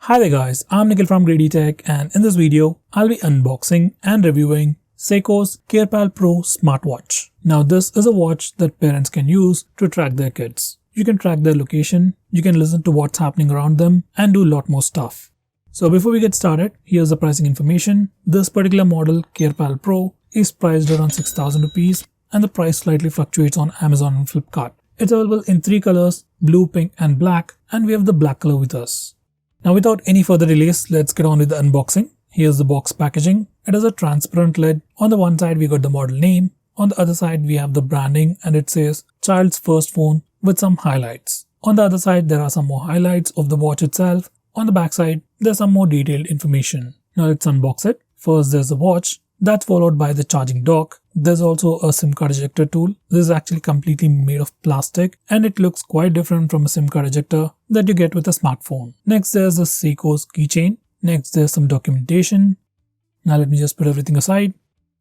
Hi there guys, I'm Nikhil from GreedyTech, and in this video, I'll be unboxing and reviewing Sekyo's Carepal Pro Smartwatch. Now this is a watch that parents can use to track their kids. You can track their location, you can listen to what's happening around them, and do a lot more stuff. So before we get started, here's the pricing information. This particular model, Carepal Pro, is priced around 6,000 rupees and the price slightly fluctuates on Amazon and Flipkart. It's available in 3 colors, blue, pink and black, and we have the black color with us. Now without any further delays, let's get on with the unboxing. Here's the box packaging. It has a transparent lid. On the one side we got the model name. On the other side we have the branding and it says child's first phone with some highlights. On the other side there are some more highlights of the watch itself. On the back side there's some more detailed information. Now let's unbox it. First there's the watch. That's followed by the charging dock. There's also a SIM card ejector tool. This is actually completely made of plastic and it looks quite different from a SIM card ejector that you get with a smartphone. Next there's the Sekyo's keychain. Next there's some documentation. Now let me just put everything aside.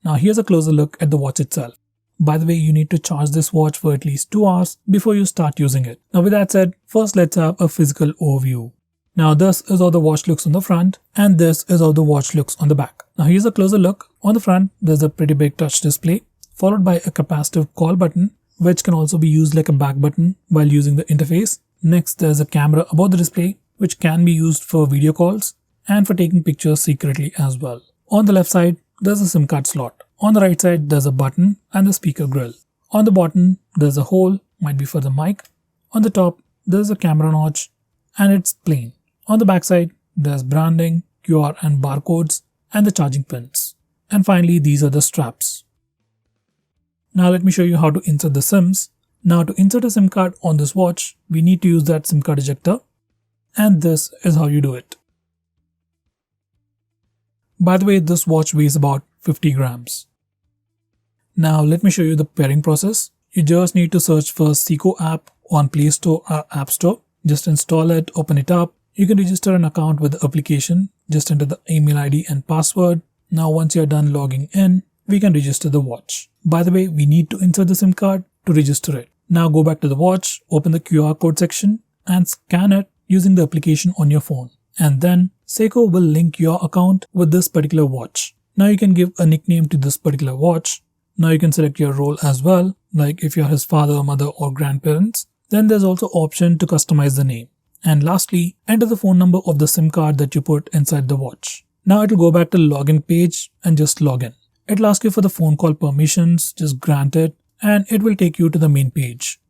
Now here's a closer look at the watch itself. By the way, you need to charge this watch for at least 2 hours before you start using it. Now with that said, first let's have a physical overview. Now this is how the watch looks on the front and this is how the watch looks on the back. Now here's a closer look. On the front there's a pretty big touch display followed by a capacitive call button which can also be used like a back button while using the interface. Next there's a camera above the display which can be used for video calls and for taking pictures secretly as well. On the left side there's a SIM card slot. On the right side there's a button and the speaker grill. On the bottom there's a hole, might be for the mic. On the top there's a camera notch and it's plain. On the back side there's branding, QR and barcodes and the charging pins. And finally these are the straps. Now let me show you how to insert the SIMs. Now to insert a SIM card on this watch, we need to use that SIM card ejector. And this is how you do it. By the way, this watch weighs about 50 grams. Now let me show you the pairing process. You just need to search for Sekyo app on Play Store or App Store. Just install it, open it up. You can register an account with the application. Just enter the email ID and password. Now once you're done logging in, we can register the watch. By the way, we need to insert the SIM card to register it. Now go back to the watch, open the QR code section and scan it using the application on your phone. And then Sekyo will link your account with this particular watch. Now you can give a nickname to this particular watch. Now you can select your role as well, like if you're his father, mother or grandparents. Then there's also option to customize the name. And lastly, enter the phone number of the SIM card that you put inside the watch. Now it will go back to the login page and just log in. It will ask you for the phone call permissions, just grant it and it will take you to the main page.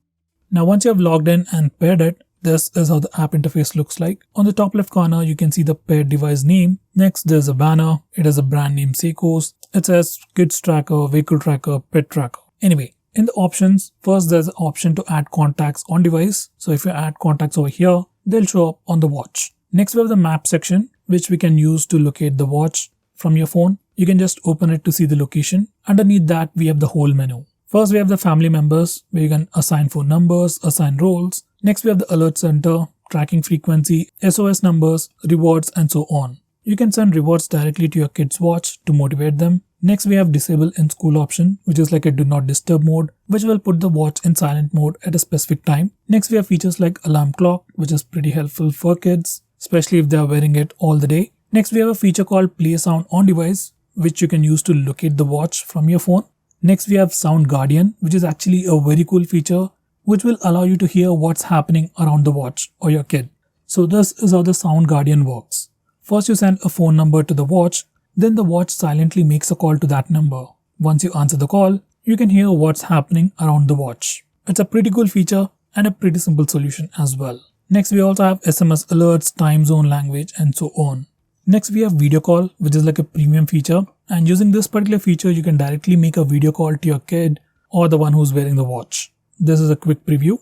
Now once you have logged in and paired it, this is how the app interface looks like. On the top left corner you can see the paired device name. Next there's a banner. It has a brand name Sekyo's. It says kids tracker, vehicle tracker, pet tracker. Anyway, in the options, first there's an option to add contacts on device. So if you add contacts over here, they'll show up on the watch. Next we have the map section which we can use to locate the watch from your phone. You can just open it to see the location. Underneath that we have the whole menu. First we have the family members where you can assign phone numbers, assign roles. Next we have the alert center, tracking frequency, SOS numbers, rewards and so on. You can send rewards directly to your kids' watch to motivate them. Next we have disable in school option which is like a do not disturb mode which will put the watch in silent mode at a specific time. Next we have features like alarm clock which is pretty helpful for kids, especially if they are wearing it all the day. Next we have a feature called play sound on device which you can use to locate the watch from your phone. Next we have sound guardian which is actually a very cool feature which will allow you to hear what's happening around the watch or your kid. So this is how the sound guardian works. First you send a phone number to the watch, then the watch silently makes a call to that number. Once you answer the call, you can hear what's happening around the watch. It's a pretty cool feature and a pretty simple solution as well. Next we also have SMS alerts, time zone, language and so on. Next we have video call which is like a premium feature, and using this particular feature you can directly make a video call to your kid or the one who's wearing the watch. This is a quick preview.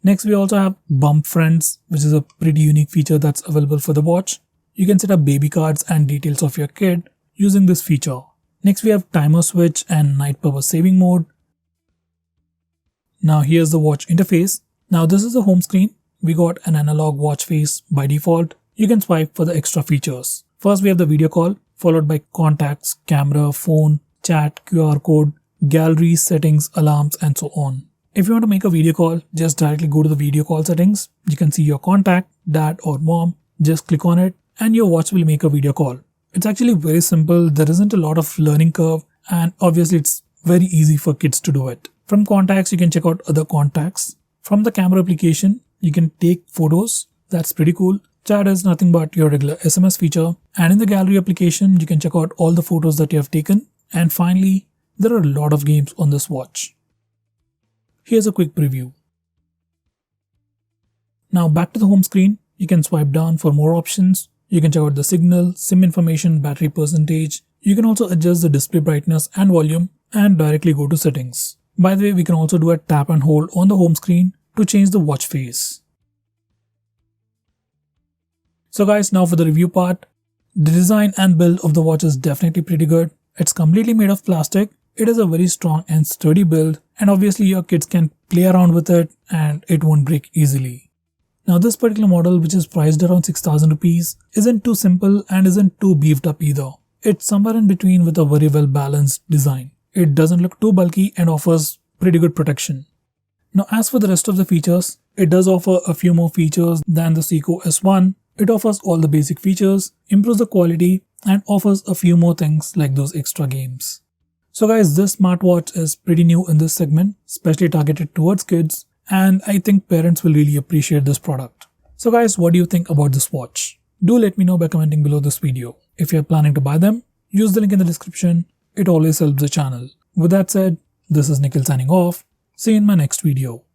Next we also have bump friends which is a pretty unique feature that's available for the watch. You can set up baby cards and details of your kid using this feature. Next we have timer switch and night power saving mode. Now here's the watch interface. Now this is the home screen. We got an analog watch face by default. You can swipe for the extra features. First we have the video call followed by contacts, camera, phone, chat, QR code, gallery, settings, alarms, and so on. If you want to make a video call, just directly go to the video call settings. You can see your contact, dad or mom. Just click on it and your watch will make a video call. It's actually very simple. There isn't a lot of learning curve, and obviously it's very easy for kids to do it. From contacts, you can check out other contacts. From the camera application, you can take photos. That's pretty cool. Chat is nothing but your regular SMS feature. And in the gallery application, you can check out all the photos that you have taken. And finally, there are a lot of games on this watch. Here's a quick preview. Now back to the home screen, you can swipe down for more options. You can check out the signal, SIM information, battery percentage. You can also adjust the display brightness and volume and directly go to settings. By the way, we can also do a tap and hold on the home screen to change the watch face. So guys, now for the review part. The design and build of the watch is definitely pretty good. It's completely made of plastic. It is a very strong and sturdy build, and obviously your kids can play around with it and it won't break easily. Now this particular model, which is priced around 6,000 rupees, isn't too simple and isn't too beefed up either. It's somewhere in between with a very well balanced design. It doesn't look too bulky and offers pretty good protection. Now as for the rest of the features, it does offer a few more features than the Sekyo S1. It offers all the basic features, improves the quality, and offers a few more things like those extra games. So guys, this smartwatch is pretty new in this segment, especially targeted towards kids, and I think parents will really appreciate this product. So guys, what do you think about this watch? Do let me know by commenting below this video. If you are planning to buy them, use the link in the description. It always helps the channel. With that said, this is Nikhil signing off. See you in my next video.